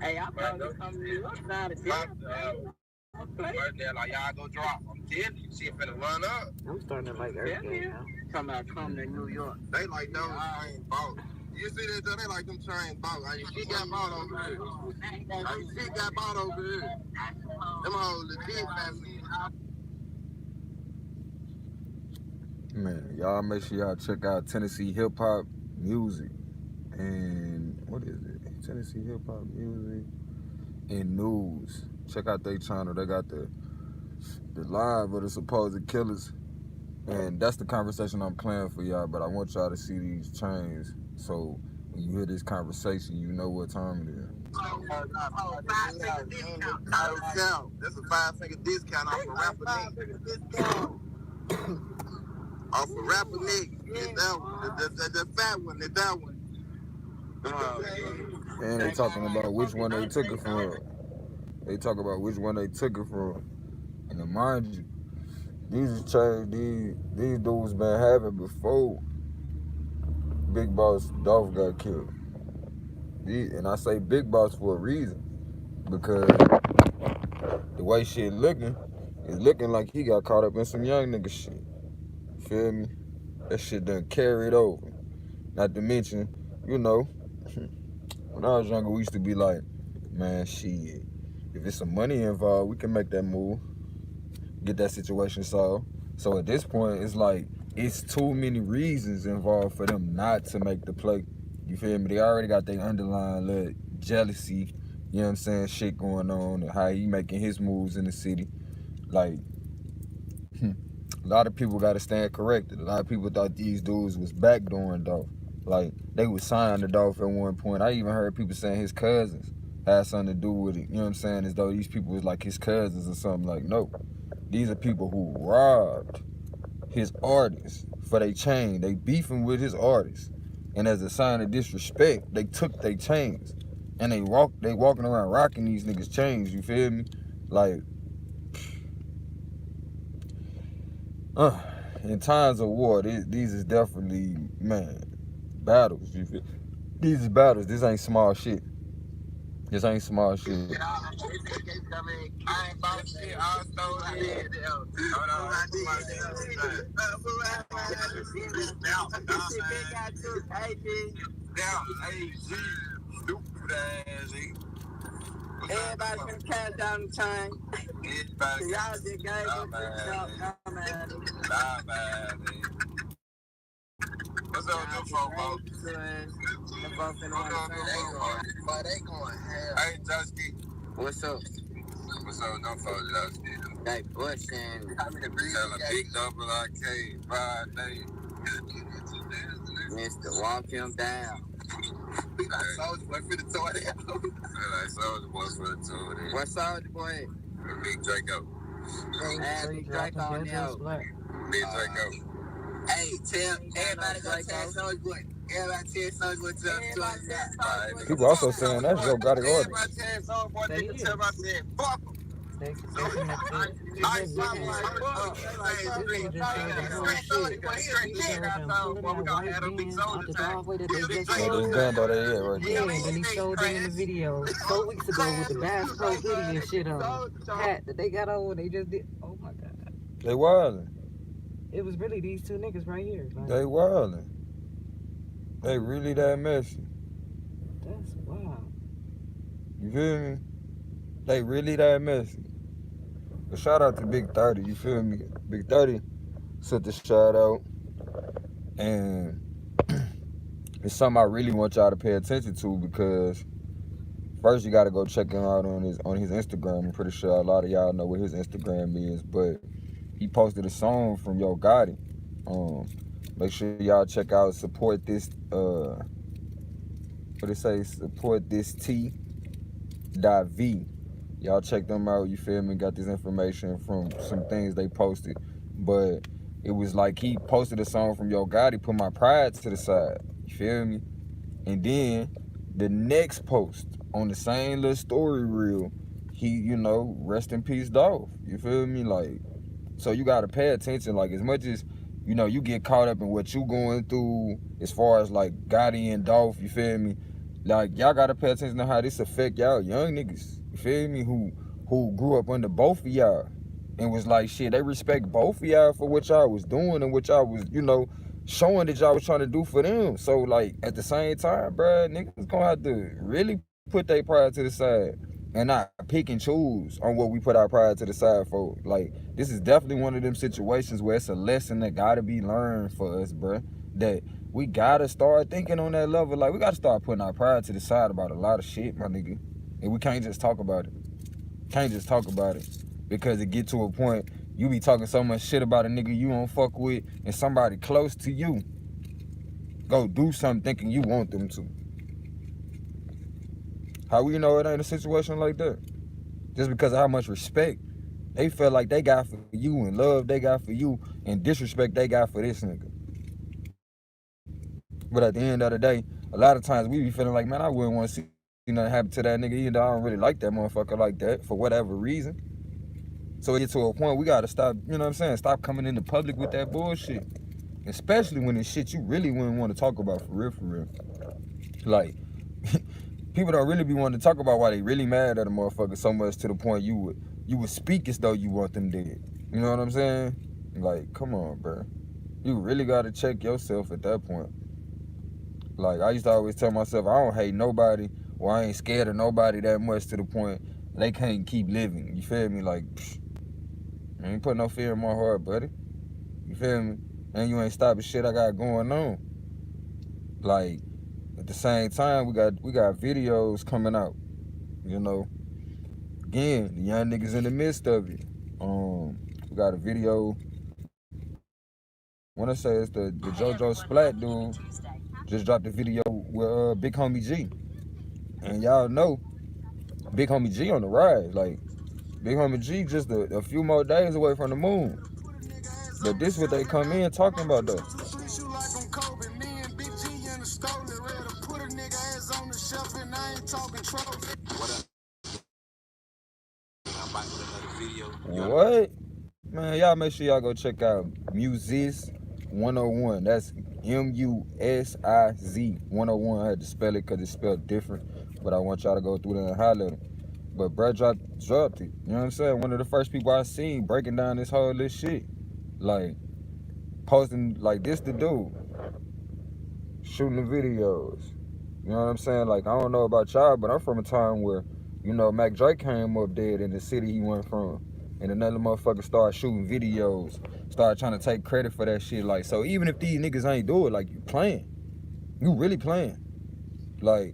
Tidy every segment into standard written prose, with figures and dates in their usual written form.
Hey, I probably come to New York now to jail. Right there, like y'all go drop. I'm telling you, shit finna run up. I'm starting to like Earth Game now. Come to New York. They like those train boats. You see that? They like them train boats. Like shit got bought over here. Like shit got bought over here. Them hoes legit, Man, y'all make sure y'all check out Tennessee Hip Hop Music and what is it? Tennessee Hip Hop Music and News. Check out their channel. They got the live of the supposed killers, and that's the conversation I'm playing for y'all. But I want y'all to see these chains, so when you hear this conversation, you know what time it is. That's a 5-finger discount off a rapper nigga. Off a rapper nigga. It's that one. The fat one. It's that one. And they talking about which one they took it from. They talk about which one they took it from. And to mind you, these chains, these dudes been having before Big Dolph got killed. And I say Big Boss for a reason, because the way shit looking, it's looking like he got caught up in some young nigga shit. Feel me? That shit done carried over. Not to mention, you know, when I was younger, we used to be like, man, shit, if it's some money involved, we can make that move, get that situation solved. So at this point, it's like, it's too many reasons involved for them not to make the play. You feel me? They already got their underlying little jealousy, you know what I'm saying, shit going on, and how he making his moves in the city. Like, a lot of people got to stand corrected. A lot of people thought these dudes was backdooring Dolph. Like, they was signed to Dolph at one point. I even heard people saying his cousins had something to do with it. You know what I'm saying? As though these people was like his cousins or something. Like, no. These are people who robbed his artists for their chain. They beefing with his artists. And as a sign of disrespect, they took their chains. And they walking around rocking these niggas' chains, you feel me? Like, in times of war, these is definitely, man, battles, you feel? These is battles. This ain't small shit. This ain't small shit. I ain't bought shit. I stole it. Stupid ass. Everybody can cash down the chain. Y'all just gave us What's up with them folks, They going hell. Hey, Dusty. What's up? What's up with them folks, Dusty? They pushing. Tell a big double arcade, 5 days. Mr. Walk him down. We like Soulja Boy for the toilet. Like Soulja Boy for the toilet. What Soulja Boy? Big Draco. Big Draco on there. Big Draco. Hey, tell everybody go tell Soulja Boy. Everybody tell Soulja Boy to people also saying that's Joe got it ordered. Everybody tell Soulja Boy to tell I said, fuck him. Yeah, and then he showed them in the video 4 weeks ago with the Bass Pro hoodie and shit on. Hat that they got on, they just did. Oh my God. They wildin'. It was really these two niggas right here. Like, They wildin'. They really that messy. that's wild. You feel me? They really that messy. But shout out to Big 30, you feel me? Big 30 sent the shout out. And it's something I really want y'all to pay attention to, because first you gotta go check him out on his Instagram. I'm pretty sure a lot of y'all know what his Instagram is, but he posted a song from Yo Gotti. Make sure y'all check out Support This Support This T.V. Y'all check them out, you feel me? Got this information from some things they posted. But it was like he posted a song from Yo Gotti, put my pride to the side. You feel me? And then the next post on the same little story reel, he, you know, rest in peace Dolph. You feel me? Like, so you gotta pay attention. Like, as much as, you know, you get caught up in what you going through as far as like Gotti and Dolph, you feel me? Like, y'all gotta pay attention to how this affect y'all young niggas. You feel me? Who grew up under both of y'all and was like, shit, they respect both of y'all for what y'all was doing and what y'all was, showing that y'all was trying to do for them. So, like, at the same time, bruh, niggas gonna have to really put their pride to the side and not pick and choose on what we put our pride to the side for. Like, this is definitely one of them situations where it's a lesson that gotta be learned for us, bruh. That we gotta start thinking on that level. Like, we gotta start putting our pride to the side about a lot of shit, my nigga. And we can't just talk about it. Can't just talk about it. Because it get to a point, you be talking so much shit about a nigga you don't fuck with, and somebody close to you go do something thinking you want them to. How we know it ain't a situation like that? Just because of how much respect they feel like they got for you and love they got for you and disrespect they got for this nigga. But at the end of the day, a lot of times we be feeling like, man, I wouldn't want to see nothing happen to that nigga, even though I don't really like that motherfucker like that for whatever reason. So it get to a point we gotta stop, you know what I'm saying? Stop coming into public with that bullshit. Especially when it's shit you really wouldn't want to talk about for real, for real. Like, people don't really be wanting to talk about why they really mad at a motherfucker so much to the point you would speak as though you want them dead. You know what I'm saying? Like, come on, bro. You really gotta check yourself at that point. Like, I used to always tell myself, I don't hate nobody or I ain't scared of nobody that much to the point they can't keep living. You feel me? Like, I ain't put no fear in my heart, buddy. You feel me? And you ain't stopping shit I got going on. Like, at the same time, we got videos coming out. You know, again, the young niggas in the midst of it. We got a video. When I say it's the JoJo Splat dude, just dropped a video with Big Homie G, and y'all know Big Homie G on the rise. Like, Big Homie G just a few more days away from the moon. But this what they come in talking about though. What? Man, y'all make sure y'all go check out Musiz 101. That's MUSIZ 101. I had to spell it because it's spelled different. But I want y'all to go through there and highlight it. But bruh dropped it. You know what I'm saying? One of the first people I seen breaking down this whole little shit. Like, posting like this the dude. Shooting the videos. You know what I'm saying? Like, I don't know about y'all, but I'm from a time where, Mac Drake came up dead in the city he went from. And another motherfucker started shooting videos, started trying to take credit for that shit. Like, so even if these niggas ain't do it, like, you playing. You really playing. Like,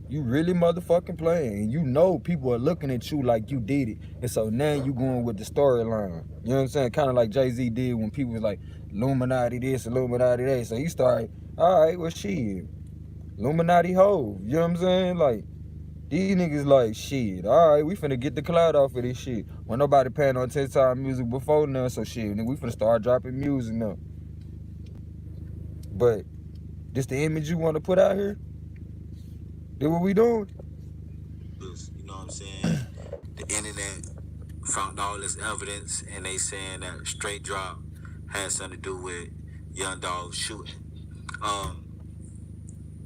you really motherfucking playing. And you know people are looking at you like you did it. And so now you going with the storyline. You know what I'm saying? Kind of like Jay-Z did when people was like, Illuminati this, Illuminati that. So he started, all right, well, shit. Illuminati ho. You know what I'm saying? Like, these niggas like, shit, all right, we finna get the cloud off of this shit. When nobody paying no attention to our music before now, so shit, we finna start dropping music now. But this the image you want to put out here? This what we doing? You know what I'm saying? The internet found all this evidence, and they saying that Straight Drop had something to do with Young Dolph shooting.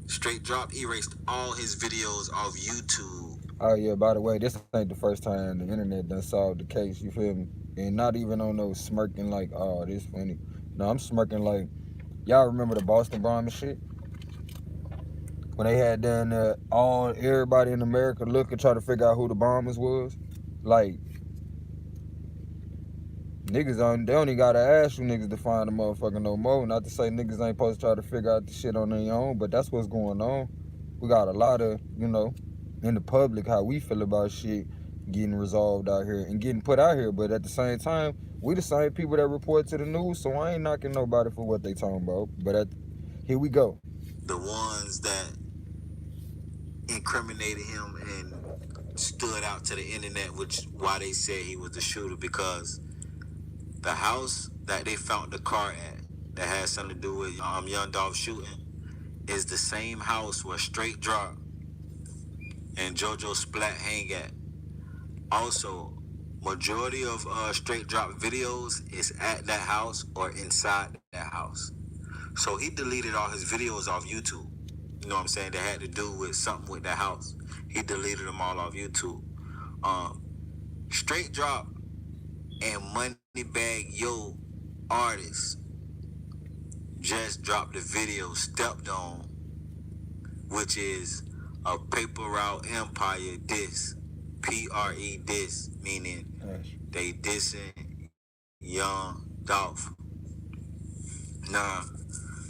Straight Drop erased all his videos off YouTube. Oh yeah, by the way, this ain't the first time the internet done solved the case, you feel me? And not even on no smirking like, oh, this funny. No, I'm smirking like, y'all remember the Boston bomb and shit? When they had done everybody in America look and try to figure out who the bombers was? Like, niggas they don't even gotta ask you niggas to find the motherfucker no more. Not to say niggas ain't supposed to try to figure out the shit on their own, but that's what's going on. We got a lot of, in the public, how we feel about shit getting resolved out here and getting put out here. But at the same time, we the same people that report to the news, so I ain't knocking nobody for what they talking about. But here we go. The ones that incriminated him and stood out to the internet, which why they said he was the shooter, because the house that they found the car at that had something to do with Young Dolph shooting is the same house where Straight Drop and JoJo Splat hang at. Also, majority of Straight Drop videos is at that house or inside that house. So he deleted all his videos off YouTube. you know what I'm saying, that had to do with something with that house. He deleted them all off YouTube. Straight Drop and Moneybag Yo artists just dropped a video, Stepped On, which is a Paper Route Empire diss. PRE diss, meaning they dissing Young Dolph. Now,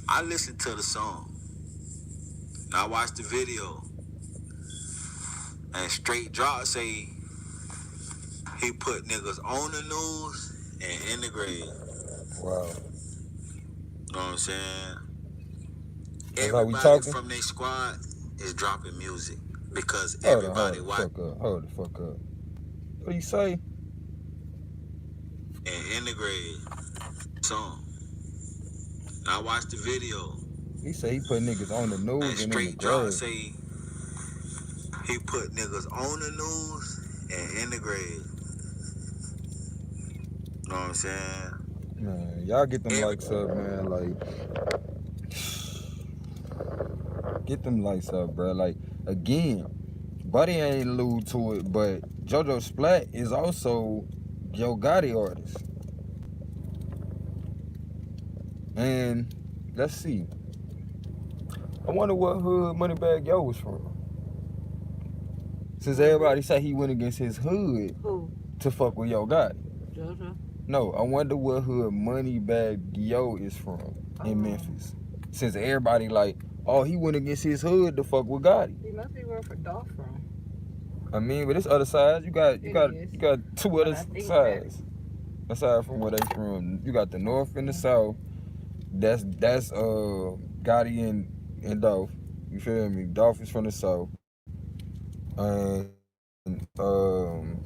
I listened to the song. Now I watched the video. And Straight Drop say he put niggas on the news and in the grave. Wow. Know what I'm saying? That's how we Everybody talking? from their squad is dropping music because Hold everybody the watch fuck up. What do you say? and in the grave song. Now I watched the video. He said he put niggas on the news And and in the Straight Drop grave. say he put niggas on the news and in the grave. Know what I'm saying? Man, y'all get them likes up, man. Like, get them likes up, bro. Like, again, Buddy ain't allude to it, but JoJo Splat is also Yo Gotti artist. And let's see. I wonder what hood Moneybag Yo was from. Since everybody say he went against his hood to fuck with Yo Gotti. JoJo? No, I wonder what hood Moneybag Yo is from in Memphis. Since everybody like, oh, he went against his hood to fuck with Gotti. He must be where for Dolph from. I mean, but it's other sides. You got two other sides. Aside from where they from, you got the north and the south. That's Gotti and Dolph. You feel me? Dolph is from the south.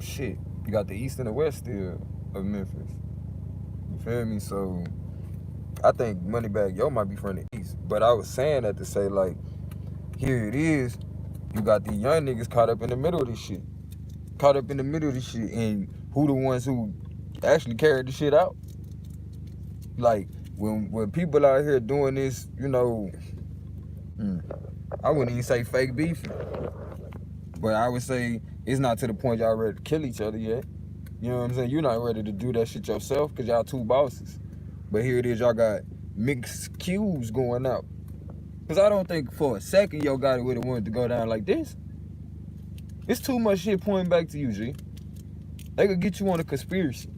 Shit. You got the east and the west still of Memphis. You feel me? So I think Moneybag Yo might be from the east. But I was saying that to say, like, here it is. You got these young niggas caught up in the middle of this shit. And who the ones who actually carried the shit out? Like, when people out here doing this, you know, I wouldn't even say fake beefing. But I would say it's not to the point y'all ready to kill each other yet. You know what I'm saying? You're not ready to do that shit yourself because y'all two bosses. But here it is, y'all got mixed cues going out. Because I don't think for a second Yo Gotti would have wanted to go down like this. It's too much shit pointing back to you, G. They could get you on a conspiracy.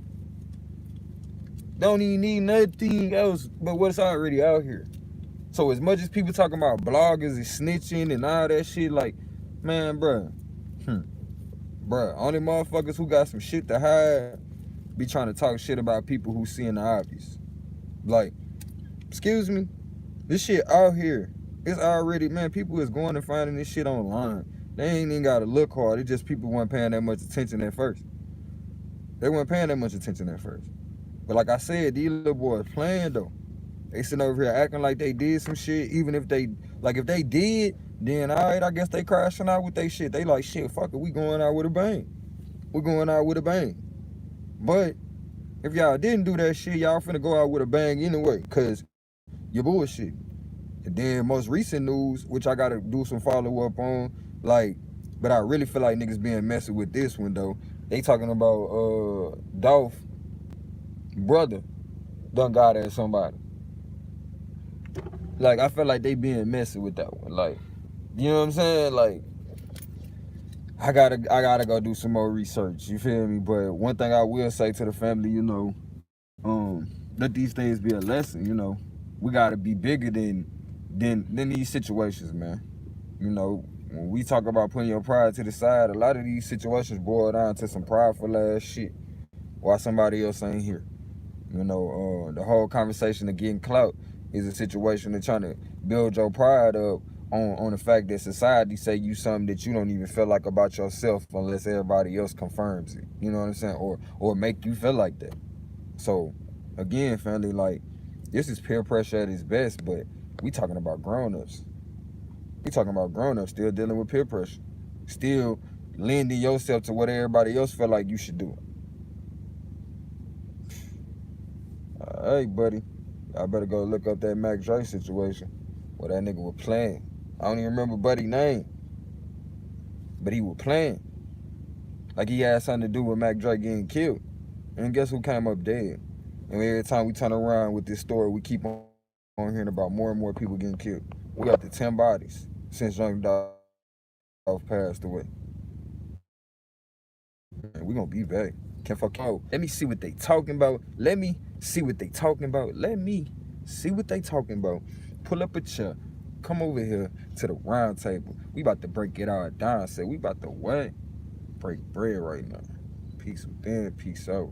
Don't even need nothing else but what's already out here. So as much as people talking about bloggers and snitching and all that shit, like, man, bruh. Bruh, only motherfuckers who got some shit to hide be trying to talk shit about people who seeing the obvious. Like, excuse me, this shit out here. It's already, man, people is going and finding this shit online. They ain't even gotta look hard. It's just people weren't paying that much attention at first. But like I said, these little boys playing though. They sitting over here acting like they did some shit. Even if they, like if they did, then alright, I guess they crashing out with they shit. They like, shit, fuck it, we going out with a bang. But if y'all didn't do that shit, y'all finna go out with a bang anyway, cause you bullshit. And then most recent news, which I gotta do some follow up on, like, but I really feel like niggas being messy with this one though. They talking about Dolph brother done got at somebody. Like, I feel like they being messy with that one. Like, you know what I'm saying? Like, I gotta go do some more research. You feel me? But one thing I will say to the family, you know, let these things be a lesson. You know, we gotta be bigger than these situations, man. You know, when we talk about putting your pride to the side, a lot of these situations boil down to some prideful ass shit while somebody else ain't here. You know, the whole conversation of getting clout is a situation of trying to build your pride up on the fact that society say you something that you don't even feel like about yourself unless everybody else confirms it. You know what I'm saying? Or make you feel like that. So, again, family, like, this is peer pressure at its best, but we talking about grown-ups. Still dealing with peer pressure. Still lending yourself to what everybody else feel like you should do. All right, buddy. I better go look up that Mac Dre situation where that nigga was playing. I don't even remember Buddy's name. But he was playing. Like he had something to do with Mac Dre getting killed. And guess who came up dead? And every time we turn around with this story, we keep on hearing about more and more people getting killed. We got the 10 bodies since Young Dolph passed away. Man, we gonna be back. Can't fuck out. Let me see what they talking about. Let me see what they talking about. Let me see what they talking about. Pull up a chair. Come over here to the round table. We about to break it all down. Say we about to what? Break bread right now. Peace within, peace out.